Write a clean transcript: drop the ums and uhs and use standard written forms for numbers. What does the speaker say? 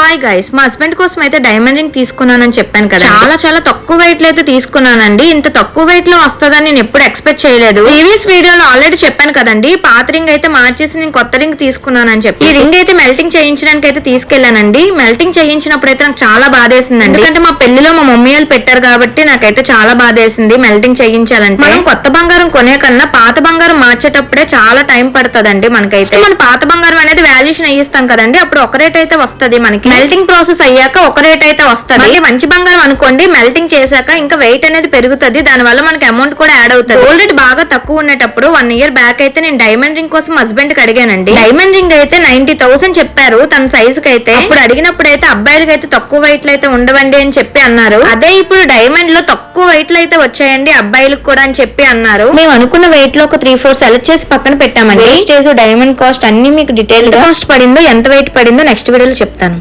Hi guys, మా husband కోసం అయితే డైమండ్ రింగ్ తీసుకున్నానని చెప్పాను కదా. చాలా తక్కువ వెయిట్ లో అయితే తీసుకున్నానండి. ఇంత తక్కువ వెయిట్ లో వస్తుందని నేను ఎప్పుడు ఎక్స్పెక్ట్ చేయలేదు. ప్రీవియస్ వీడియోలో ఆల్రెడీ చెప్పాను కదండి, పాత రింగ్ అయితే మార్చేసి నేను కొత్త రింగ్ తీసుకున్నానని చెప్పి. ఈ రింగ్ అయితే మెల్టింగ్ చేయించడానికి అయితే తీసుకెళ్లానండి. మెల్టింగ్ చేయించినప్పుడు అయితే నాకు చాలా బాధేసిందండి. ఎందుకంటే మా పెళ్లిలో మా మమ్మీ వాళ్ళు పెట్టారు కాబట్టి నాకైతే చాలా బాధేసింది మెల్టింగ్ చేయించాలంటే. మనం కొత్త బంగారం కొనే కన్నా పాత బంగారం మార్చేటప్పుడే చాలా టైం పడుతుందండి మనకైతే. మన పాత బంగారం అనేది వాల్యుయేషన్ అయ్యిస్తాం కదండి, అప్పుడు ఒక రేట్ అయితే వస్తుంది మనకి. మెల్టింగ్ ప్రాసెస్ అయ్యాక ఒక రేట్ అయితే వస్తుంది. మంచి బంగారం అనుకోండి, మెల్టింగ్ చేశాక ఇంకా వెయిట్ అనేది పెరుగుతుంది, దాని వల్ల మనకి అమౌంట్ కూడా యాడ్ అవుతుంది. గోల్డ్ రేట్ బాగా తక్కువ ఉండేటప్పుడు 1 year బ్యాక్ అయితే నేను డైమండ్ రింగ్ కోసం హస్బెండ్ కి అడిగానండి. డైమండ్ రింగ్ అయితే 90,000 చెప్పారు తన సైజ్ కి అయితే. అప్పుడు అడిగినప్పుడు అయితే అబ్బాయిలకి అయితే తక్కువ వెయిట్ లో అయితే ఉండవండి అని చెప్పి అన్నారు. అదే ఇప్పుడు డైమండ్ లో తక్కువ వెయిట్ లో అయితే వచ్చాయండి అబ్బాయిలకు కూడా అని చెప్పి అన్నారు. మేము అనుకున్న వెయిట్ లో ఒక 3-4 సెలెక్ట్ చేసి పక్కన పెట్టామండి. స్టేజ్ డైమండ్ కాస్ట్ అన్ని మీకు డీటెయిల్ గా కాస్ట్ పడిందో, ఎంత వెయిట్ పడిందో నెక్స్ట్ వీడియోలో చెప్తాను.